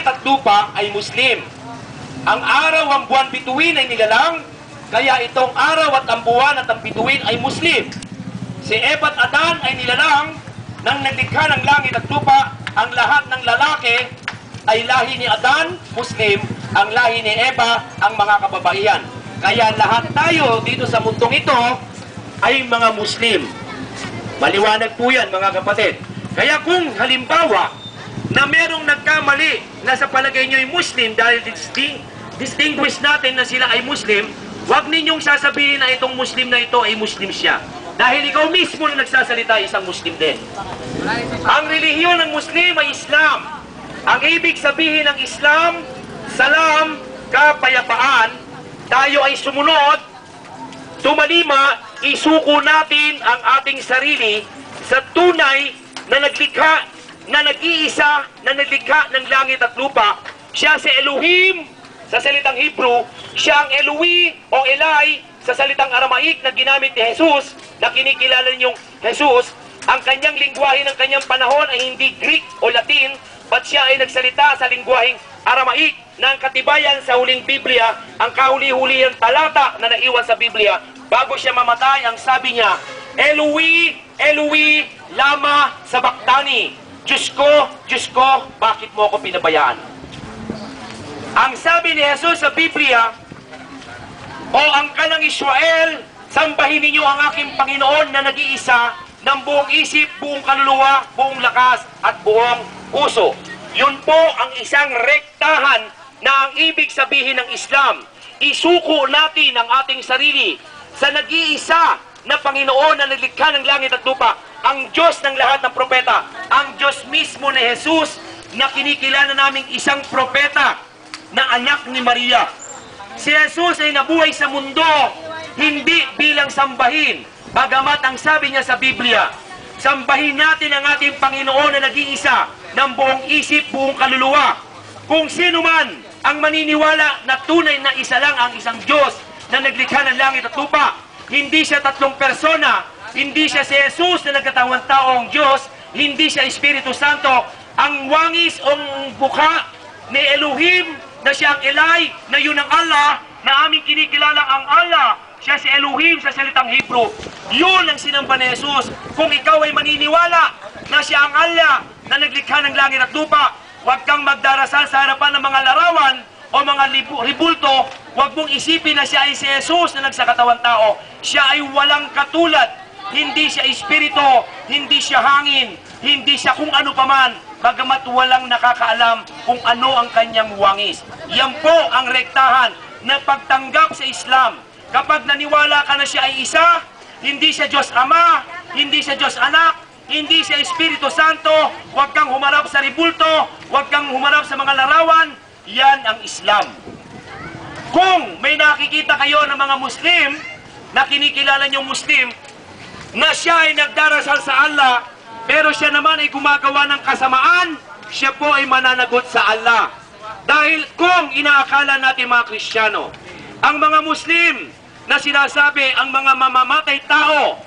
langit at lupa ay Muslim. Ang araw, ang buwan, bituin ay nilalang, kaya itong araw at ang buwan at ang bituin ay Muslim. Si Eva at Adan ay nilalang nang naglikha ng langit at lupa. Ang lahat ng lalaki ay lahi ni Adan, Muslim. Ang lahi ni Eva, ang mga kababaihan. Kaya lahat tayo dito sa mundong ito ay mga Muslim. Maliwanag po yan, mga kapatid. Kaya kung halimbawa na merong nagkamali na sa palagay nyo ay Muslim dahil distinguish natin na sila ay Muslim, huwag ninyong sasabihin na itong Muslim na ito ay Muslim siya. Dahil ikaw mismo na nagsasalita isang Muslim din. Ang relihiyon ng Muslim ay Islam. Ang ibig sabihin ng Islam, salam, kapayapaan. Tayo ay sumunod, tumalima, isuko natin ang ating sarili sa tunay na naglikha, na nag-iisa, na naglikha ng langit at lupa. Siya si Elohim sa salitang Hebrew, siya ang Eloi o Elai sa salitang Aramaik na ginamit ni Jesus, na kinikilala niyong Jesus. Ang kanyang lingwahe ng kanyang panahon ay hindi Greek o Latin, but siya ay nagsalita sa lingwaheng Aramaik na ang katibayan sa huling Biblia, ang kahuli-hulihang talata na naiwan sa Biblia. Bago siya mamatay, ang sabi niya, Eloi, Eloi, lama sabachthani. Diyos ko, bakit mo ako pinabayaan? Ang sabi ni Jesus sa Biblia, o ang kanang Israel, sambahin ninyo ang aking Panginoon na nag-iisa ng buong isip, buong kaluluwa, buong lakas at buong puso. Yun po ang isang rektahan na ang ibig sabihin ng Islam. Isuko natin ang ating sarili sa nag-iisa na Panginoon na naglikha ng langit at lupa, ang Diyos ng lahat ng propeta, ang Diyos mismo ni Jesus na kinikilala naming isang propeta na anak ni Maria. Si Jesus ay nabuhay sa mundo hindi bilang sambahin, bagamat ang sabi niya sa Biblia, sambahin natin ang ating Panginoon na nag-iisa ng buong isip, buong kaluluwa. Kung sino man ang maniniwala na tunay na isa lang ang isang Diyos na naglikha ng langit at lupa, hindi siya tatlong persona, hindi siya si Jesus na nagkatawang taong Diyos, hindi siya Espiritu Santo, ang wangis o bukha ni Elohim na siya ang Elai, na yun ang Allah, na aming kinikilala ang Allah, siya si Elohim sa salitang Hebrew. Yun ang sinamba ni Jesus. Kung ikaw ay maniniwala na siya ang Allah na naglikha ng langit at lupa, huwag kang magdarasal sa harapan ng mga larawan o mga ribulto. Huwag mong isipin na siya ay si Jesus na nagsakatawang tao. Siya ay walang katulad. Hindi siya espiritu, hindi siya hangin, hindi siya kung ano paman, bagamat walang nakakaalam kung ano ang kanyang wangis. Yan po ang rektahan na pagtanggap sa Islam. Kapag naniwala ka na siya ay isa, hindi siya Diyos Ama, hindi siya Diyos Anak, hindi siya Espiritu Santo, huwag kang humarap sa ribulto, huwag kang humarap sa mga larawan, yan ang Islam. Kung may nakikita kayo ng mga Muslim, na kinikilala niyong Muslim, na siya ay nagdarasal sa Allah, pero siya naman ay gumagawa ng kasamaan, siya po ay mananagot sa Allah. Dahil kung inaakala natin mga Kristiyano, ang mga Muslim na sinasabi ang mga mamamatay tao,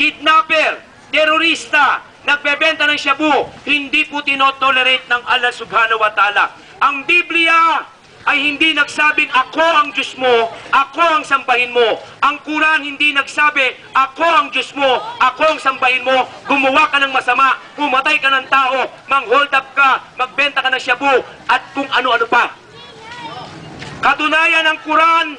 kidnapper, terorista, nagbebenta ng shabu, hindi po tinotolerate ng Allah subhanahu wa ta'ala. Ang Biblia ay hindi nagsabing ako ang Diyos mo, ako ang sambahin mo. Ang Quran hindi nagsabi, ako ang Diyos mo, ako ang sambahin mo. Gumawa ka ng masama, pumatay ka ng tao, mang-hold up ka, magbenta ka ng shabu, at kung ano-ano pa. Katunayan, ang Quran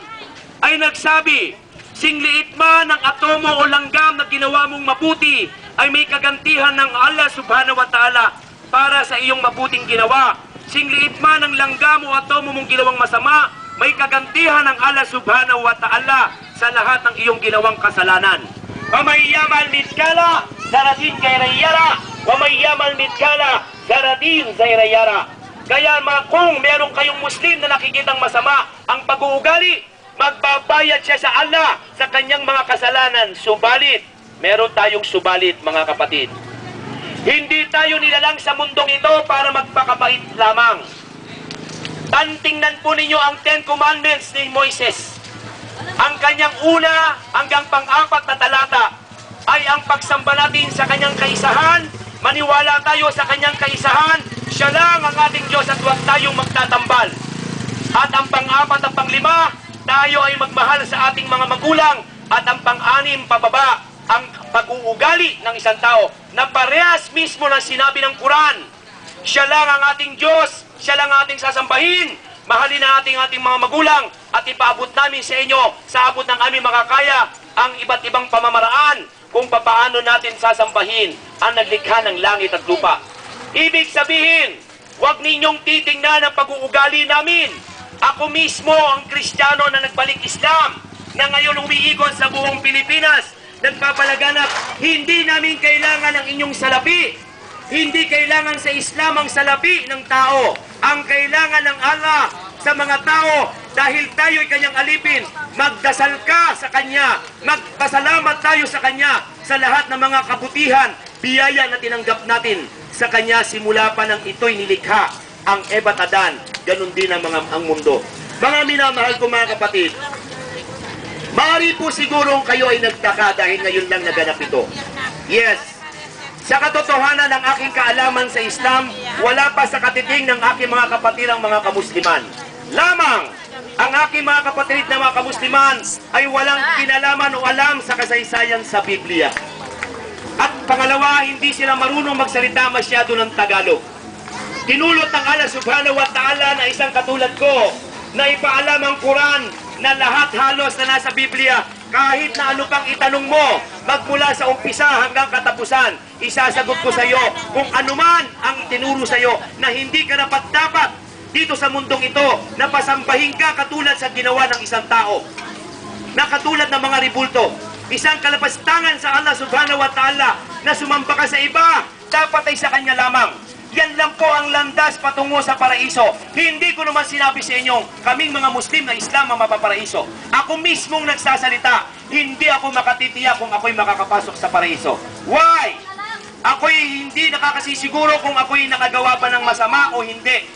ay nagsabi, singliit man ng atomo o langgam na ginawa mong mabuti, ay may kagantihan ng Allah subhanahu wa ta'ala para sa iyong mabuting ginawa. Singliit man ng langgam o atomo mong ginawang masama, may kagantihan ng Allah subhanahu wa ta'ala sa lahat ng iyong ginawang kasalanan. وَمَنْ يَعْمَلْ مِثْقَالَ ذَرَّةٍ خَيْرًا يَرَهُ وَمَنْ يَعْمَلْ مِثْقَالَ ذَرَّةٍ شَرًّا يَرَهُ. Kaya kung meron kayong Muslim na nakikitang masama ang pag-uugali, magbabayad siya sa Allah sa kanyang mga kasalanan. Subalit, meron tayong subalit, mga kapatid. Hindi tayo nilalang sa mundong ito para magpakabait lamang. Tingnan po ninyo ang 10 Commandments ni Moises. Ang kanyang una hanggang pang-apat na talata ay ang pagsamba natin sa kanyang kaisahan. Maniwala tayo sa kanyang kaisahan Siya lang ang ating Diyos at huwag tayong magtatambal. At ang pang-apat at pang-lima, tayo ay magmahal sa ating mga magulang. At ang pang-anim pababa, ang pag-uugali ng isang tao na parehas mismo ng sinabi ng Quran. Siya lang ang ating Diyos, siya lang ang ating sasambahin. Mahalin natin ating mga magulang at ipaabot namin sa inyo sa abot ng aming makakaya ang iba't ibang pamamaraan kung papaano natin sasambahin ang naglikha ng langit at lupa. Ibig sabihin, huwag ninyong titingnan ang pag-uugali namin. Ako mismo ang Kristiyano na nagbalik Islam, na ngayon umiikot sa buong Pilipinas, nagpapalaganap, hindi namin kailangan ng inyong salapi. Hindi kailangan sa Islam ang salapi ng tao. Ang kailangan ng Allah sa mga tao, dahil tayo'y kanyang alipin, magdasal ka sa kanya, magpasalamat tayo sa kanya sa lahat ng mga kabutihan, biyaya na tinanggap natin sa kanya simula pa nang ito'y nilikha. Ang Eva at Adan, ganun din ang mundo. Mga minamahal ko mga kapatid, maaari po sigurong kayo ay nagtaka dahil ngayon lang naganap ito. Yes, sa katotohanan ng aking kaalaman sa Islam, wala pa sa katiting ng aking mga kapatid ang mga kamusliman. Lamang, ang aking mga kapatid na mga kamusliman ay walang kinalaman o alam sa kasaysayan sa Biblia. At pangalawa, hindi sila marunong magsalita masyado ng Tagalog. Tinulot ng Allah subhanahu wa ta'ala na isang katulad ko na ipaalam ang Quran na lahat halos na nasa Biblia, kahit na ano pang itanong mo, magmula sa umpisa hanggang katapusan, isasagot ko sa iyo kung anuman ang itinuro sa iyo na hindi ka dapat dito sa mundong ito na pasambahin ka katulad sa ginawa ng isang tao, na katulad ng mga ribulto, isang kalapastangan sa Allah subhanahu wa ta'ala na sumamba ka sa iba, dapat ay sa kanya lamang. Yan lang po ang landas patungo sa paraiso. Hindi ko naman sinabi sa inyo, kaming mga Muslim na Islam ang mapaparaiso. Ako mismong nagsasalita, hindi ako makatitiyak kung ako'y makakapasok sa paraiso. Why? Ako'y hindi nakakasisiguro kung ako'y nakagawa pa ng masama o hindi.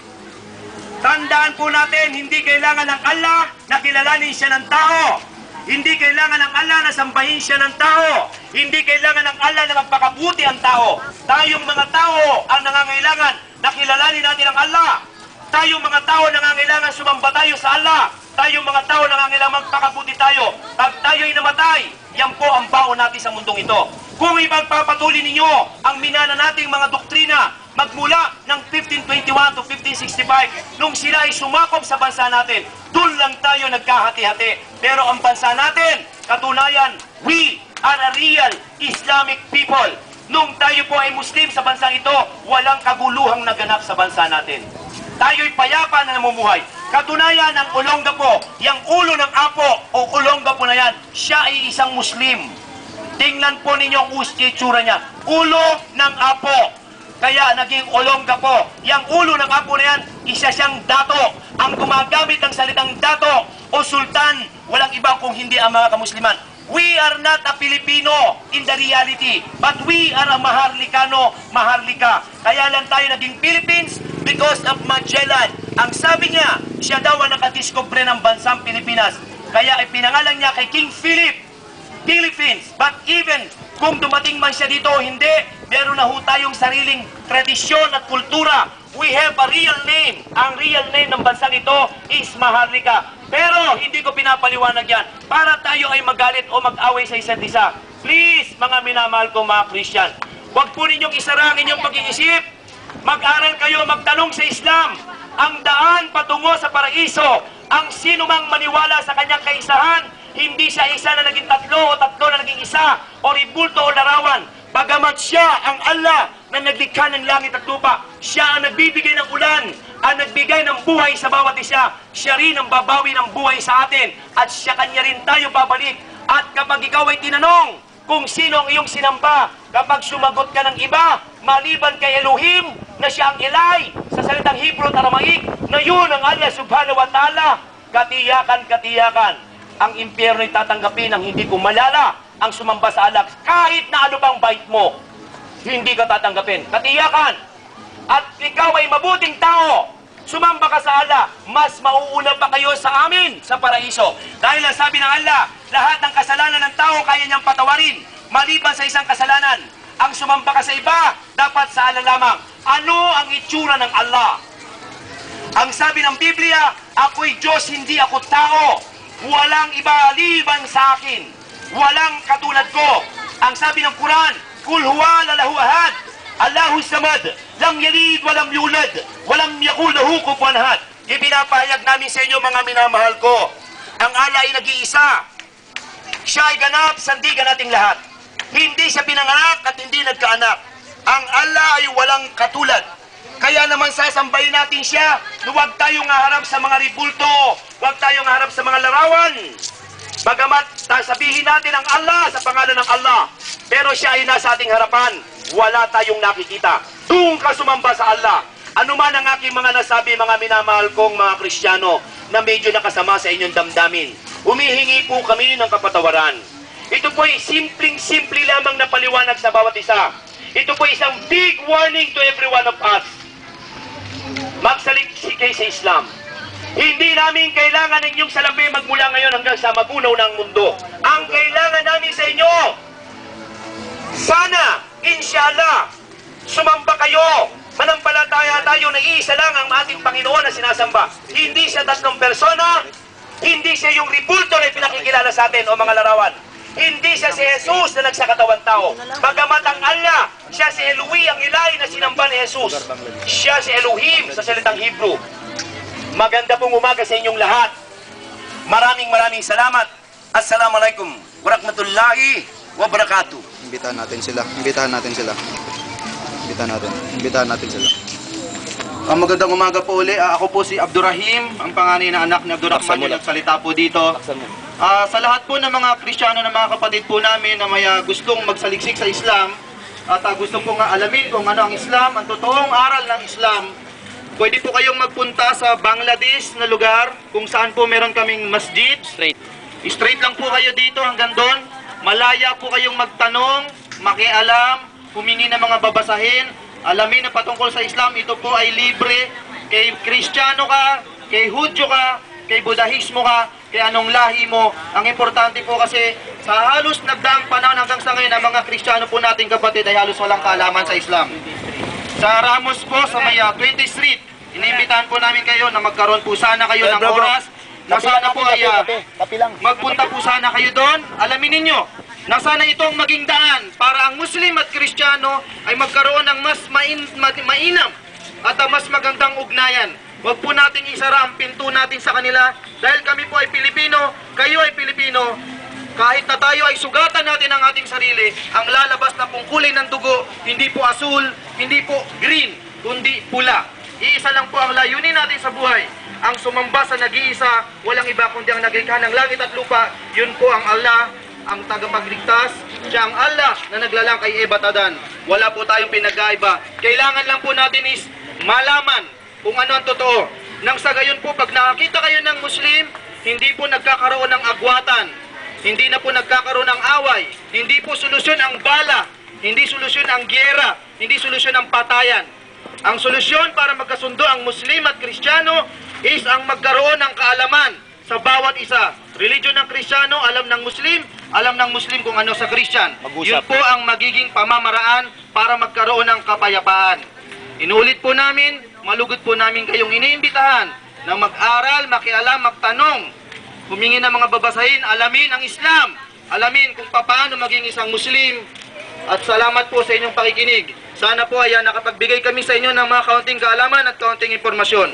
Tandaan po natin, hindi kailangan ng Allah na kilalanin siya ng tao. Hindi kailangan ng Allah na sambahin siya ng tao. Hindi kailangan ng Allah na magpakabuti ang tao. Tayong mga tao ang nangangailangan na kilalanin natin ang Allah. Tayong mga tao nangangailangan sumamba tayo sa Allah. Tayong mga tao nangangailangan magpakabuti tayo. Pag tayo'y namatay, yan po ang baon natin sa mundong ito. Kung ipagpapatuloy ninyo ang minana nating mga doktrina magmula ng 1521 to 1565, nung sila ay sumakop sa bansa natin, doon lang tayo nagkahati-hati. Pero ang bansa natin, katunayan, we are a real Islamic people. Nung tayo po ay Muslim sa bansang ito, walang kaguluhang naganap sa bansa natin. Tayo'y payapa na namumuhay. Katunayan, ang Olongapo, yung ulo ng Apo o Olongapo na yan, siya ay isang Muslim. Tingnan po ninyo ang itsura niya. Ulo ng Apo. Kaya naging Olongapo. Yang ulo ng Apo na yan, isa siyang dato. Ang gumagamit ng salitang dato o sultan, walang iba kung hindi ang mga kamusliman. We are not a Filipino in the reality, but we are a Maharlikano, Maharlika. Kaya lang tayo naging Philippines because of Magellan. Ang sabi niya, siya daw ang nakadiskubre ng bansang Pilipinas. Kaya ipinangalan niya kay King Philip, Philippines. But even kung dumating man siya dito o hindi, meron na ho tayong sariling tradisyon at kultura. We have a real name. Ang real name ng bansang ito is Maharlika. Pero hindi ko pinapaliwanag yan para tayo ay magalit o mag-away sa isa't isa. Please, mga minamahal ko mga Christian, huwag po ninyong isara ang inyong pag-iisip. Mag-aral kayo, magtanong sa Islam. Ang daan patungo sa paraiso, ang sino mang maniwala sa kanyang kaisahan, hindi siya isa na naging tatlo o tatlo na naging isa, o ribulto o larawan. Bagamat siya ang Allah na naglikha ng langit at lupa, siya ang nagbibigay ng ulan, ang nagbigay ng buhay sa bawat isa, siya rin ang babawi ng buhay sa atin, at siya kanya rin tayo babalik. At kapag ikaw ay tinanong kung sino ang iyong sinamba, kapag sumagot ka ng iba, maliban kay Elohim, na siya ang Elay, sa salitang Hebrew at Aramaic, na yun ang Allah subhanahu wa ta'ala, katiyakan, ang impyerno ay tatanggapin ang hindi kumalala ang sumamba sa Allah. Kahit na ano bang bait mo, hindi ka tatanggapin. Katiyakan. At ikaw ay mabuting tao, sumamba ka sa Allah, mas mauuna pa kayo sa amin sa paraiso. Dahil ang sabi ng Allah, lahat ng kasalanan ng tao kaya niyang patawarin, maliban sa isang kasalanan. Ang sumamba ka sa iba, dapat sa Allah lamang. ano ang itsura ng Allah. Ang sabi ng Biblia, ako'y Diyos, hindi ako tao. Walang iba liban sa akin. Walang katulad ko. Ang sabi ng Quran, Kul huwa lahu ahad, Allahu samad, lam yalid, walam yulad, walam yakul lahu kufuwan ahad. Ipinapahayag namin sa inyo, mga minamahal ko, ang Allah ay nag-iisa. Siya ay ganap, sandigan nating lahat. Hindi siya pinanganak at hindi nagkaanak. Ang Allah ay walang katulad. Kaya naman sasambahin natin siya, huwag tayong haharap sa mga ribulto, huwag tayong haharap sa mga larawan. Bagamat sabihin natin ang Allah sa pangalan ng Allah, pero siya ay nasa ating harapan, wala tayong nakikita. Doon ka sumamba sa Allah. Ano man ang aking mga nasabi, mga minamahal kong mga Kristiyano, na medyo nakasama sa inyong damdamin, humihingi po kami ng kapatawaran. Ito po ay simpleng-simple lamang na paliwanag sa bawat isa. Ito po isang big warning to every one of us. Magsaliksik kayo sa Islam. Hindi namin kailangan ninyong salapi magmula ngayon hanggang sa magunaw ng mundo. Ang kailangan namin sa inyo, sana, inshallah, sumamba kayo. Manampalataya tayo na isa lang ang ating Panginoon na sinasamba. Hindi siya tatlong persona, hindi siya yung ribulto na pinakikilala sa atin o mga larawan. Hindi siya si Jesus na nagsakatawan tao. Bagamat ang Allah, siya si Elohi, ang Ilahi na sinamba ni Jesus. Siya si Elohim sa salitang Hebrew. Maganda pong umaga sa inyong lahat. Maraming salamat. Assalamualaikum warahmatullahi wabarakatuh. Imbitahan natin sila. Imbitahan natin sila. Magandang umaga po uli. Ako po si Abdurrahim, ang panganay na anak ni Abdurrahman, yung nagsalita po dito. Sa lahat po ng mga Kristiyano na mga kapatid po namin na may gustong magsaliksik sa Islam at gusto po nga alamin kung ano ang Islam, ang totoong aral ng Islam, pwede po kayong magpunta sa Bangladesh na lugar kung saan po meron kaming masjid. Straight lang po kayo dito hanggang doon. Malaya po kayong magtanong, makialam, humingi ng mga babasahin, alamin na patungkol sa Islam. Ito po ay libre. Kay Kristiyano ka, kay Hudyo ka, kay Budahismo ka, kay anong lahi mo. Ang importante po kasi sa halos nagdaang panahon hanggang sa ngayon, ang mga Kristiyano po nating kapatid ay halos walang kaalaman sa Islam. Sa Ramos po, sa may 20th Street, iniimbitahan po namin kayo na magkaroon po sana kayo ng oras na sana po ay magpunta po sana kayo doon. Alamin ninyo na sana itong maging daan para ang Muslim at Kristiyano ay magkaroon ng mas mainam at mas magandang ugnayan. Huwag po nating isara ang pinto natin sa kanila dahil kami po ay Pilipino, kayo ay Pilipino. Kahit na tayo ay sugatan natin ang ating sarili, ang lalabas na pong kulay ng dugo, hindi po asul, hindi po green, kundi pula. Iisa lang po ang layunin natin sa buhay. Ang sumamba sa nag-iisa, walang iba kundi ang naglikha ng langit at lupa. Yun po ang Allah, ang tagapagligtas. Siya ang Allah na naglalang kay Ebat Adan. Wala po tayong pinag-aiba. Kailangan lang po natin is malaman kung ano ang totoo. Nang sa gayon po, pag nakakita kayo ng Muslim, hindi po nagkakaroon ng agwatan. Hindi na po nagkakaroon ng away. Hindi po solusyon ang bala. Hindi solusyon ang gyera. Hindi solusyon ang patayan. Ang solusyon para magkasundo ang Muslim at Kristiyano is ang magkaroon ng kaalaman sa bawat isa. Religion ng Kristiyano, alam ng Muslim kung ano sa Kristyan. Yun po ang magiging pamamaraan para magkaroon ng kapayapaan. Inulit po namin, malugod po namin kayong iniimbitahan na mag-aral, makialam, magtanong, humingi ng mga babasahin, alamin ang Islam, alamin kung paano maging isang Muslim. At salamat po sa inyong pakikinig. Sana po ay nakapagbigay kami sa inyo ng mga kaunting kaalaman at kaunting impormasyon.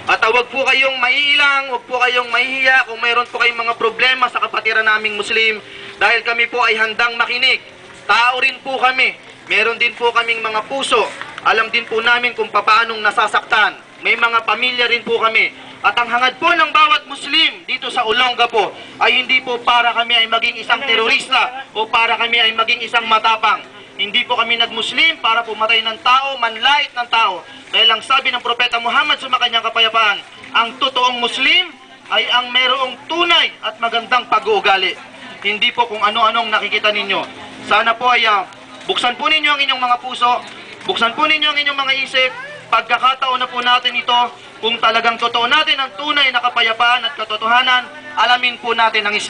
At huwag po kayong maiilang, huwag po kayong mahihiya kung mayroon po kayong mga problema sa kapatiran naming Muslim dahil kami po ay handang makinig. Tao rin po kami. Meron din po kaming mga puso. Alam din po namin kung paanong nasasaktan. May mga pamilya rin po kami. At ang hangad po ng bawat Muslim dito sa Olongapo ay hindi po para kami ay maging isang terorista o para kami ay maging isang matapang. Hindi po kami nag-Muslim para pumatay ng tao, manlait ng tao. Dahil ang sabi ng Propeta Muhammad sa kanyang kapayapaan, ang totoong Muslim ay ang mayroong tunay at magandang pag-uugali. Hindi po kung ano-anong nakikita ninyo. Sana po ay buksan po ninyo ang inyong mga puso, buksan po ninyo ang inyong mga isip. Pagkakataon na po natin ito, kung talagang totoo natin ang tunay na kapayapaan at katotohanan, alamin po natin ang Islam.